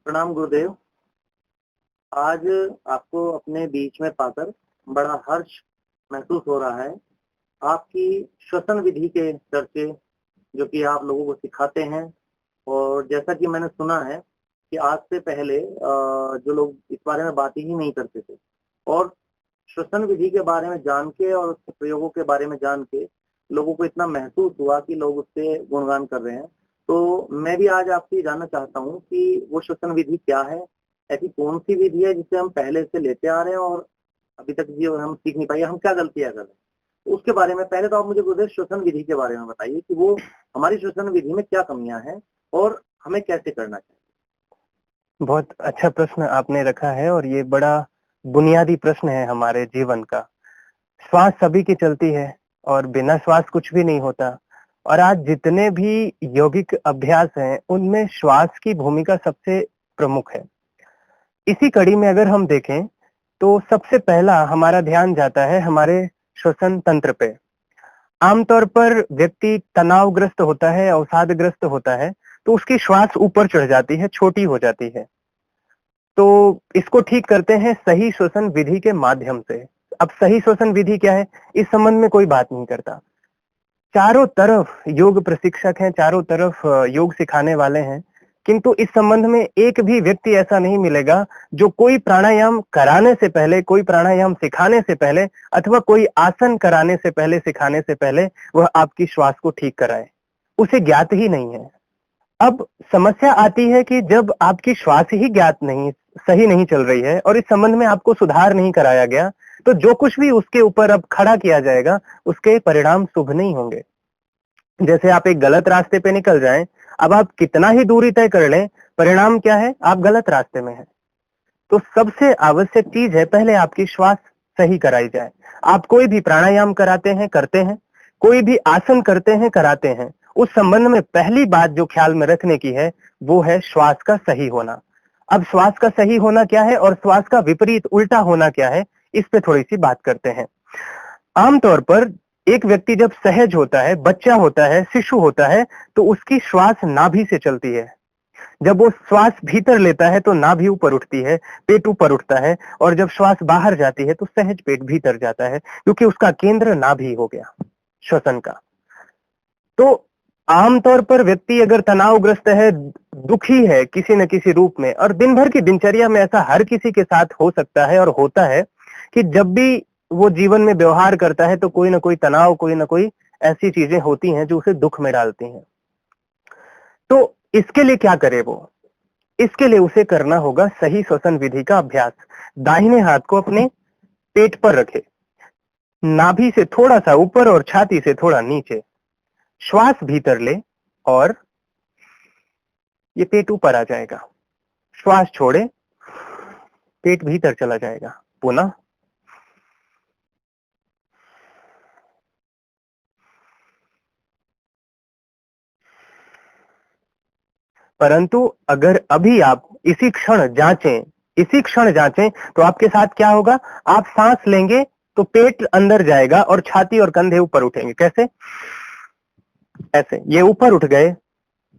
प्रणाम गुरुदेव। आज आपको अपने बीच में पाकर बड़ा हर्ष महसूस हो रहा है। आपकी श्वसन विधि के चर्चे जो कि आप लोगों को सिखाते हैं, और जैसा कि मैंने सुना है कि आज से पहले जो लोग इस बारे में बात ही नहीं करते थे, और श्वसन विधि के बारे में जान के और उसके प्रयोगों के बारे में जान के लोगों को इतना महसूस हुआ कि लोग उससे गुणगान कर रहे हैं। तो मैं भी आज आपसे जानना चाहता हूँ कि वो श्वसन विधि क्या है, ऐसी कौन सी विधि है जिसे हम पहले से लेते आ रहे हैं और अभी तक जो हम सीख नहीं पाए, हम क्या गलतियां कर रहे हैं। तो उसके बारे में पहले तो आप मुझे गुरुदेव श्वसन विधि के बारे में बताइए कि वो हमारी श्वसन विधि में क्या कमियां हैं और हमें कैसे करना चाहिए। बहुत अच्छा प्रश्न आपने रखा है और ये बड़ा बुनियादी प्रश्न है हमारे जीवन का। श्वास सभी की चलती है और बिना श्वास कुछ भी नहीं होता। और आज जितने भी यौगिक अभ्यास हैं उनमें श्वास की भूमिका सबसे प्रमुख है। इसी कड़ी में अगर हम देखें तो सबसे पहला हमारा ध्यान जाता है हमारे श्वसन तंत्र पे। आमतौर पर व्यक्ति तनावग्रस्त होता है, अवसादग्रस्त होता है, तो उसकी श्वास ऊपर चढ़ जाती है, छोटी हो जाती है। तो इसको ठीक करते हैं सही श्वसन विधि के माध्यम से। अब सही श्वसन विधि क्या है, इस संबंध में कोई बात नहीं करता। चारों तरफ योग प्रशिक्षक हैं, चारों तरफ योग सिखाने वाले हैं, किंतु इस संबंध में एक भी व्यक्ति ऐसा नहीं मिलेगा जो कोई प्राणायाम कराने से पहले, कोई प्राणायाम सिखाने से पहले अथवा कोई आसन कराने से पहले, सिखाने से पहले वह आपकी श्वास को ठीक कराए। उसे ज्ञात ही नहीं है। अब समस्या आती है कि जब आपकी श्वास ही ज्ञात नहीं, सही नहीं चल रही है और इस संबंध में आपको सुधार नहीं कराया गया, तो जो कुछ भी उसके ऊपर अब खड़ा किया जाएगा उसके परिणाम शुभ नहीं होंगे। जैसे आप एक गलत रास्ते पे निकल जाएं, अब आप कितना ही दूरी तय कर लें, परिणाम क्या है, आप गलत रास्ते में हैं। तो सबसे आवश्यक चीज है पहले आपकी श्वास सही कराई जाए। आप कोई भी प्राणायाम कराते हैं, करते हैं, कोई भी आसन करते हैं, कराते हैं, उस संबंध में पहली बात जो ख्याल में रखने की है वो है श्वास का सही होना। अब श्वास का सही होना क्या है और श्वास का विपरीत उल्टा होना क्या है, इस पे थोड़ी सी बात करते हैं। आमतौर पर एक व्यक्ति जब सहज होता है, बच्चा होता है, शिशु होता है, तो उसकी श्वास नाभि से चलती है। जब वो श्वास भीतर लेता है तो नाभि ऊपर उठती है, पेट ऊपर उठता है, और जब श्वास बाहर जाती है तो सहज पेट भीतर जाता है, क्योंकि उसका केंद्र नाभि हो गया श्वसन का। तो आमतौर पर व्यक्ति अगर तनावग्रस्त है, दुखी है किसी न किसी रूप में, और दिन भर की दिनचर्या में ऐसा हर किसी के साथ हो सकता है और होता है कि जब भी वो जीवन में व्यवहार करता है तो कोई ना कोई तनाव, कोई ना कोई ऐसी चीजें होती हैं जो उसे दुख में डालती हैं। तो इसके लिए क्या करे वो, इसके लिए उसे करना होगा सही श्वसन विधि का अभ्यास। दाहिने हाथ को अपने पेट पर रखे, नाभि से थोड़ा सा ऊपर और छाती से थोड़ा नीचे, श्वास भीतर ले और ये पेट ऊपर आ जाएगा। श्वास छोड़े, पेट भीतर चला जाएगा। पुनः परंतु अगर अभी आप इसी क्षण जांचें तो आपके साथ क्या होगा, आप सांस लेंगे तो पेट अंदर जाएगा और छाती और कंधे ऊपर उठेंगे। कैसे, ऐसे ये ऊपर उठ गए,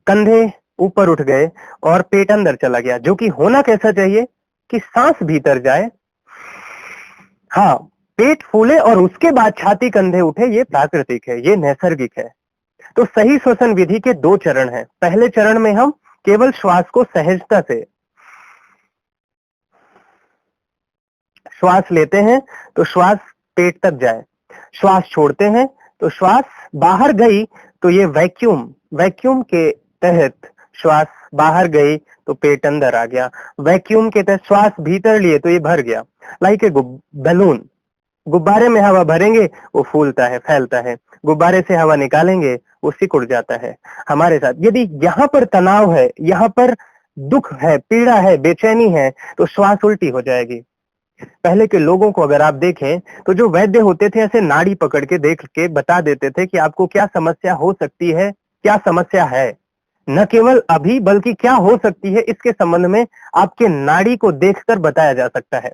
कंधे ऊपर उठ गए और पेट अंदर चला गया। जो कि होना कैसा चाहिए कि सांस भीतर जाए, हाँ, पेट फूले और उसके बाद छाती कंधे उठे। ये प्राकृतिक है, ये नैसर्गिक है। तो सही श्वसन विधि के दो चरण हैं। पहले चरण में हम केवल श्वास को सहजता से श्वास लेते हैं तो श्वास पेट तक जाए, श्वास छोड़ते हैं तो श्वास बाहर गई तो ये वैक्यूम के तहत श्वास बाहर गई तो पेट अंदर आ गया। वैक्यूम के तहत श्वास भीतर लिए तो ये भर गया। लाइक ए बैलून, गुब्बारे में हवा भरेंगे वो फूलता है, फैलता है, गुब्बारे से हवा निकालेंगे वो सिकुड़ जाता है। हमारे साथ यदि यहाँ पर तनाव है, यहाँ पर दुख है, पीड़ा है, बेचैनी है, तो श्वास उल्टी हो जाएगी। पहले के लोगों को अगर आप देखें तो जो वैद्य होते थे ऐसे नाड़ी पकड़ के देख के बता देते थे कि आपको क्या समस्या हो सकती है, क्या समस्या है। न केवल अभी बल्कि क्या हो सकती है, इसके संबंध में आपके नाड़ी को देखकर बताया जा सकता है।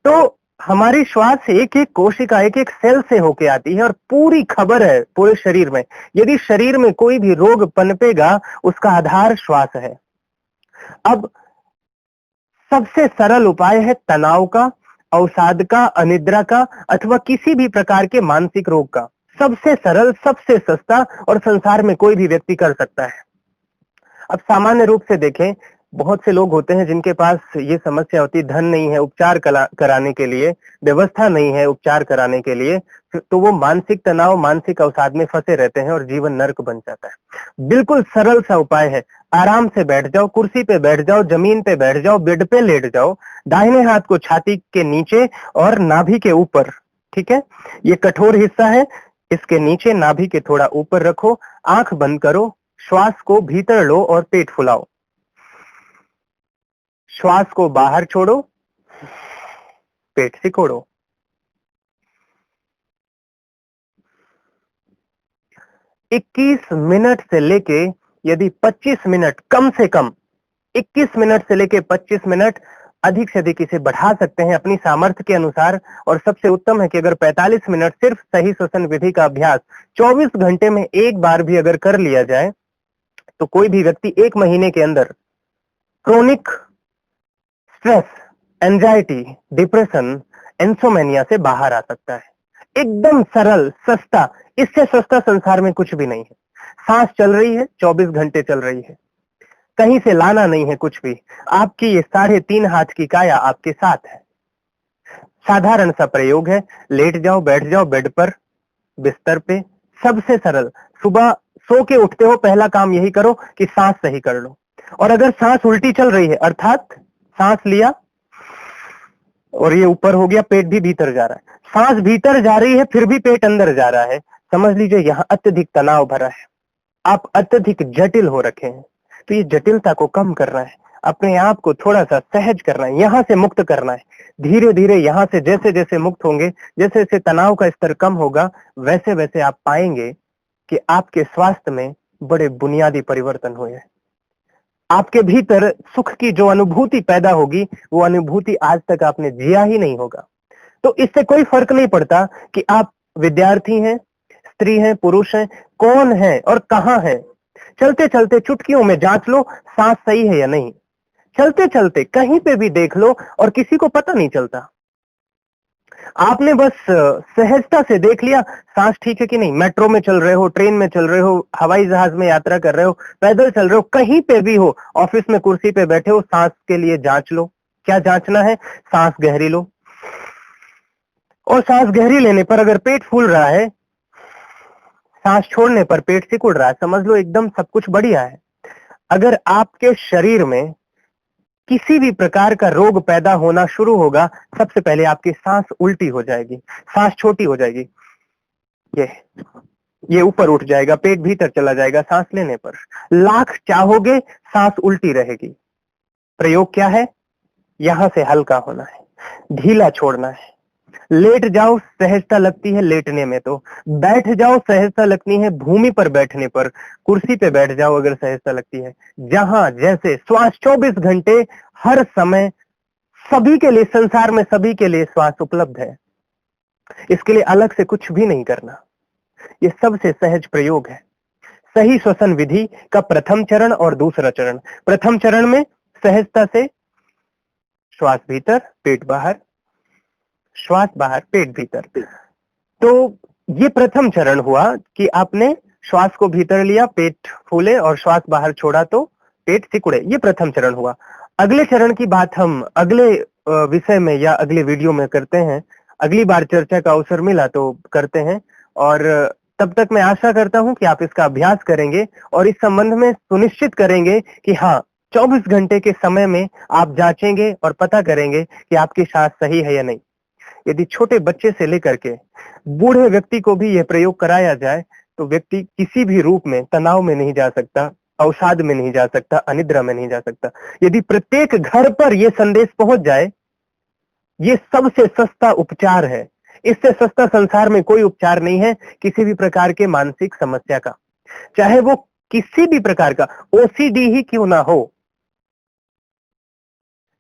तो हमारी श्वास एक एक कोशिका, एक एक सेल से होके आती है और पूरी खबर है पूरे शरीर में। यदि शरीर में कोई भी रोग पनपेगा उसका आधार श्वास है। अब सबसे सरल उपाय है तनाव का, अवसाद का, अनिद्रा का अथवा किसी भी प्रकार के मानसिक रोग का। सबसे सरल, सबसे सस्ता और संसार में कोई भी व्यक्ति कर सकता है। अब सामान्य रूप से देखें, बहुत से लोग होते हैं जिनके पास ये समस्या होती है, धन नहीं है उपचार कराने के लिए, व्यवस्था नहीं है उपचार कराने के लिए, तो वो मानसिक तनाव, मानसिक अवसाद में फंसे रहते हैं और जीवन नर्क बन जाता है। बिल्कुल सरल सा उपाय है, आराम से बैठ जाओ, कुर्सी पे बैठ जाओ, जमीन पे बैठ जाओ, बेड पे लेट जाओ, दाहिने हाथ को छाती के नीचे और नाभि के ऊपर, ठीक है, ये कठोर हिस्सा है, इसके नीचे नाभि के थोड़ा ऊपर रखो, आंख बंद करो, श्वास को भीतर लो और पेट फुलाओ, श्वास को बाहर छोड़ो, पेट सिकोड़ो। इक्कीस मिनट से लेके यदि 25 मिनट, कम से कम 21 मिनट से लेके 25 मिनट, अधिक से अधिक इसे बढ़ा सकते हैं अपनी सामर्थ्य के अनुसार। और सबसे उत्तम है कि अगर 45 मिनट सिर्फ सही श्वसन विधि का अभ्यास 24 घंटे में एक बार भी अगर कर लिया जाए तो कोई भी व्यक्ति 1 महीने के अंदर chronic stress, anxiety, depression, insomnia से बाहर आ सकता है। एकदम सरल, सस्ता, इससे सस्ता संसार में कुछ भी नहीं है। सांस चल रही है, 24 घंटे चल रही है, कहीं से लाना नहीं है कुछ भी, आपकी ये 3.5 हाथ की काया आपके साथ है। साधारण सा प्रयोग है, लेट जाओ, बैठ जाओ बेड पर, बिस्तर पे, सबसे सरल। सुबह सो के उठते हो, पहला काम यही करो कि सांस सही कर लो। और अगर सांस उल्टी चल रही है, अर्थात सांस लिया और ये ऊपर हो गया, पेट भी भीतर जा रहा है, सांस भीतर जा रही है फिर भी पेट अंदर जा रहा है, समझ लीजिए यहां अत्यधिक तनाव भरा है, आप अत्यधिक जटिल हो रखे हैं। तो ये जटिलता को कम करना है, अपने आप को थोड़ा सा सहज करना है, यहां से मुक्त करना है। धीरे धीरे यहां से जैसे जैसे मुक्त होंगे, जैसे जैसे तनाव का स्तर कम होगा, वैसे वैसे आप पाएंगे कि आपके स्वास्थ्य में बड़े बुनियादी परिवर्तन हुए हैं। आपके भीतर सुख की जो अनुभूति पैदा होगी, वो अनुभूति आज तक आपने जिया ही नहीं होगा। तो इससे कोई फर्क नहीं पड़ता कि आप विद्यार्थी हैं, स्त्री हैं, पुरुष हैं, कौन है और कहां है। चलते चलते चुटकियों में जांच लो सांस सही है या नहीं। चलते चलते कहीं पे भी देख लो और किसी को पता नहीं चलता, आपने बस सहजता से देख लिया सांस ठीक है कि नहीं। मेट्रो में चल रहे हो, ट्रेन में चल रहे हो, हवाई जहाज में यात्रा कर रहे हो, पैदल चल रहे हो, कहीं पे भी हो, ऑफिस में कुर्सी पे बैठे हो, सांस के लिए जांच लो। क्या जांचना है? सांस गहरी लो, और सांस गहरी लेने पर अगर पेट फूल रहा है, सांस छोड़ने पर पेट सिकुड़ रहा है, समझ लो एकदम सब कुछ बढ़िया है। अगर आपके शरीर में किसी भी प्रकार का रोग पैदा होना शुरू होगा, सबसे पहले आपकी सांस उल्टी हो जाएगी, सांस छोटी हो जाएगी, ये ऊपर उठ जाएगा, पेट भीतर चला जाएगा सांस लेने पर। लाख चाहोगे सांस उल्टी रहेगी। प्रयोग क्या है? यहां से हल्का होना है, ढीला छोड़ना है। लेट जाओ, सहजता लगती है लेटने में, तो बैठ जाओ, सहजता लगती है भूमि पर बैठने पर, कुर्सी पे बैठ जाओ अगर सहजता लगती है। जहां जैसे श्वास 24 घंटे हर समय, सभी के लिए, संसार में सभी के लिए श्वास उपलब्ध है। इसके लिए अलग से कुछ भी नहीं करना, ये सबसे सहज प्रयोग है। सही श्वसन विधि का प्रथम चरण और दूसरा चरण। प्रथम चरण में सहजता से श्वास भीतर, पेट बाहर, श्वास बाहर, पेट भीतर। तो ये प्रथम चरण हुआ कि आपने श्वास को भीतर लिया, पेट फूले, और श्वास बाहर छोड़ा तो पेट सिकुड़े। ये प्रथम चरण हुआ। अगले चरण की बात हम अगले विषय में या अगले वीडियो में करते हैं। अगली बार चर्चा का अवसर मिला तो करते हैं, और तब तक मैं आशा करता हूं कि आप इसका अभ्यास करेंगे और इस संबंध में सुनिश्चित करेंगे कि हाँ, 24 घंटे के समय में आप जांचेंगे और पता करेंगे कि आपकी सांस सही है या नहीं। यदि छोटे बच्चे से लेकर के बूढ़े व्यक्ति को भी यह प्रयोग कराया जाए तो व्यक्ति किसी भी रूप में तनाव में नहीं जा सकता, अवसाद में नहीं जा सकता, अनिद्रा में नहीं जा सकता। यदि प्रत्येक घर पर यह संदेश पहुंच जाए, ये सबसे सस्ता उपचार है। इससे सस्ता संसार में कोई उपचार नहीं है किसी भी प्रकार के मानसिक समस्या का, चाहे वो किसी भी प्रकार का ओसीडी ही क्यों ना हो।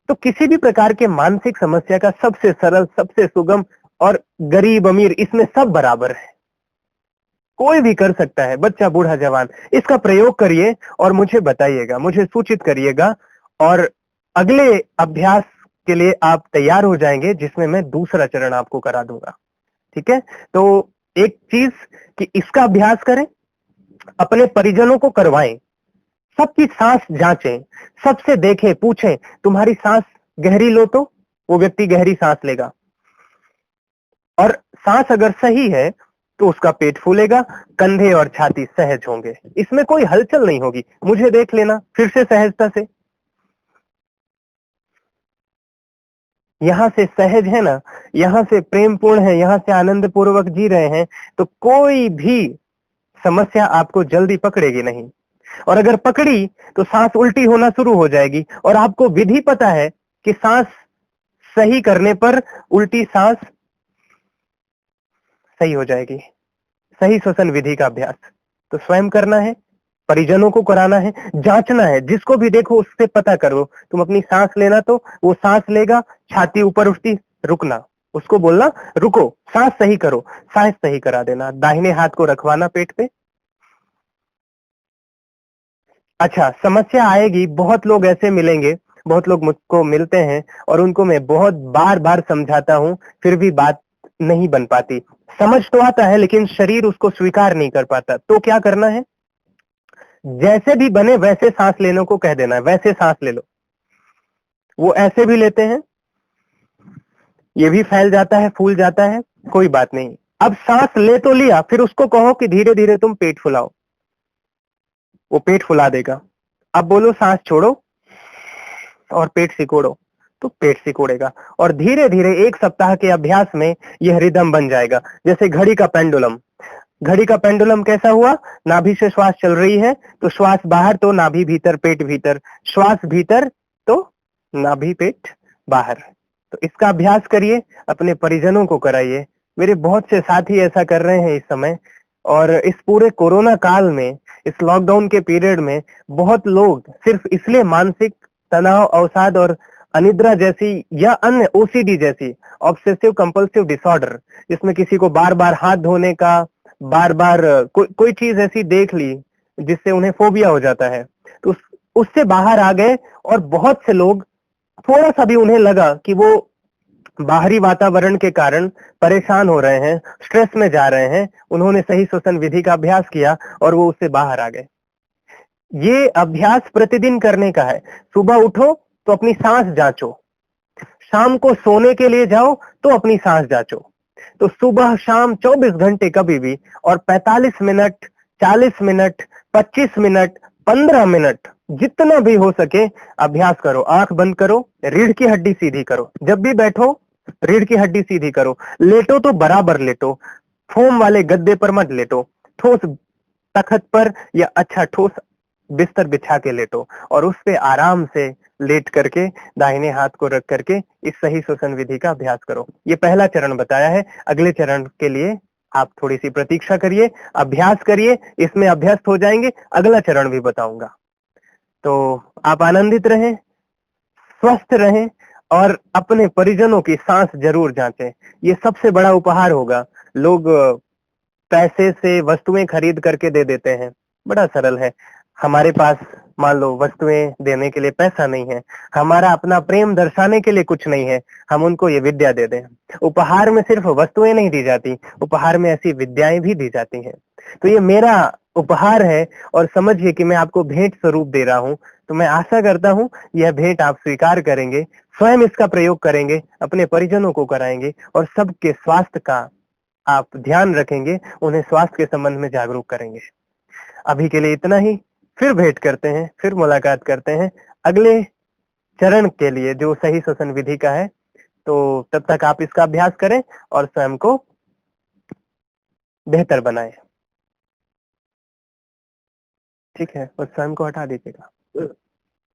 तो किसी भी प्रकार के मानसिक समस्या का सबसे सरल, सबसे सुगम, और गरीब अमीर इसमें सब बराबर है, कोई भी कर सकता है, बच्चा बूढ़ा जवान। इसका प्रयोग करिए और मुझे बताइएगा, मुझे सूचित करिएगा, और अगले अभ्यास के लिए आप तैयार हो जाएंगे, जिसमें मैं दूसरा चरण आपको करा दूंगा। ठीक है, तो एक चीज कि इसका अभ्यास करें, अपने परिजनों को करवाएं, सबकी सांस जांचें, सबसे देखें, पूछें तुम्हारी सांस गहरी लो तो वो व्यक्ति गहरी सांस लेगा, और सांस अगर सही है तो उसका पेट फूलेगा, कंधे और छाती सहज होंगे, इसमें कोई हलचल नहीं होगी। मुझे देख लेना फिर से सहजता से, यहां से सहज है ना, यहां से प्रेम पूर्ण है, यहां से आनंद पूर्वक जी रहे हैं, तो कोई भी समस्या आपको जल्दी पकड़ेगी नहीं। और अगर पकड़ी तो सांस उल्टी होना शुरू हो जाएगी, और आपको विधि पता है कि सांस सही करने पर उल्टी सांस सही हो जाएगी। सही श्वसन विधि का अभ्यास तो स्वयं करना है, परिजनों को कराना है, जांचना है, जिसको भी देखो उससे पता करो। तुम अपनी सांस लेना तो वो सांस लेगा, छाती ऊपर उठती, रुकना, उसको बोलना रुको, सांस सही करो, सांस सही करा देना, दाहिने हाथ को रखवाना पेट पे। अच्छा, समस्या आएगी, बहुत लोग ऐसे मिलेंगे, बहुत लोग मुझको मिलते हैं और उनको मैं बहुत बार बार समझाता हूं, फिर भी बात नहीं बन पाती। समझ तो आता है लेकिन शरीर उसको स्वीकार नहीं कर पाता। तो क्या करना है, जैसे भी बने वैसे सांस लेने को कह देना है, वैसे सांस ले लो। वो ऐसे भी लेते हैं, ये भी फैल जाता है, फूल जाता है, कोई बात नहीं। अब सांस ले तो लिया, फिर उसको कहो कि धीरे धीरे तुम पेट फुलाओ, वो पेट फुला देगा। अब बोलो सांस छोड़ो और पेट सिकोड़ो, तो पेट सिकोड़ेगा। और धीरे धीरे 1 सप्ताह के अभ्यास में यह रिदम बन जाएगा, जैसे घड़ी का पेंडुलम। घड़ी का पेंडुलम कैसा हुआ, नाभि से श्वास चल रही है तो श्वास बाहर तो नाभि भीतर, पेट भीतर, श्वास भीतर तो नाभि पेट बाहर। तो इसका अभ्यास करिए, अपने परिजनों को कराइए। मेरे बहुत से साथी ऐसा कर रहे हैं इस समय, और इस पूरे कोरोना काल में, इस लॉकडाउन के पीरियड में बहुत लोग सिर्फ इसलिए मानसिक तनाव, अवसाद और अनिद्रा जैसी या अन्य ओसीडी जैसी ऑब्सेसिव कंपल्सिव डिसऑर्डर, जिसमें किसी को बार बार हाथ धोने का, बार बार कोई चीज ऐसी देख ली जिससे उन्हें फोबिया हो जाता है, तो उससे बाहर आ गए। और बहुत से लोग, थोड़ा सा भी उन्हें लगा कि वो बाहरी वातावरण के कारण परेशान हो रहे हैं, स्ट्रेस में जा रहे हैं, उन्होंने सही श्वसन विधि का अभ्यास किया और वो उससे बाहर आ गए। ये अभ्यास प्रतिदिन करने का है। सुबह उठो तो अपनी सांस जांचो, शाम को सोने के लिए जाओ तो अपनी सांस जांचो। तो सुबह शाम 24 घंटे कभी भी, और 45 मिनट, 40 मिनट, 25 मिनट, 15 मिनट, जितना भी हो सके अभ्यास करो। आंख बंद करो, रीढ़ की हड्डी सीधी करो, जब भी बैठो रीढ़ की हड्डी सीधी करो, लेटो तो बराबर लेटो, फोम वाले गद्दे पर मत लेटो, ठोस तखत पर या अच्छा ठोस बिस्तर बिछा के लेटो, और उस पे आराम से लेट करके दाहिने हाथ को रख करके इस सही श्वसन विधि का अभ्यास करो। ये पहला चरण बताया है। अगले चरण के लिए आप थोड़ी सी प्रतीक्षा करिए, अभ्यास करिए, इसमें अभ्यस्त हो जाएंगे, अगला चरण भी बताऊंगा। तो आप आनंदित रहें, स्वस्थ रहें, और अपने परिजनों की सांस जरूर जांचें। ये सबसे बड़ा उपहार होगा। लोग पैसे से वस्तुएं खरीद करके दे देते हैं, बड़ा सरल है। हमारे पास मान लो वस्तुएं देने के लिए पैसा नहीं है, हमारा अपना प्रेम दर्शाने के लिए कुछ नहीं है, हम उनको ये विद्या दे दें। उपहार में सिर्फ वस्तुएं नहीं दी जाती, उपहार में ऐसी विद्याएं भी दी जाती हैं। तो ये मेरा उपहार है, और समझिए कि मैं आपको भेंट स्वरूप दे रहा हूं। तो मैं आशा करता हूं यह भेंट आप स्वीकार करेंगे, स्वयं इसका प्रयोग करेंगे, अपने परिजनों को कराएंगे, और सबके स्वास्थ्य का आप ध्यान रखेंगे, उन्हें स्वास्थ्य के संबंध में जागरूक करेंगे। अभी के लिए इतना ही, फिर भेंट करते हैं, फिर मुलाकात करते हैं अगले चरण के लिए जो सही श्वसन विधि का है। तो तब तक आप इसका अभ्यास करें और स्वयं को बेहतर बनाएं। ठीक है, और स्वयं को हटा दीजिएगा।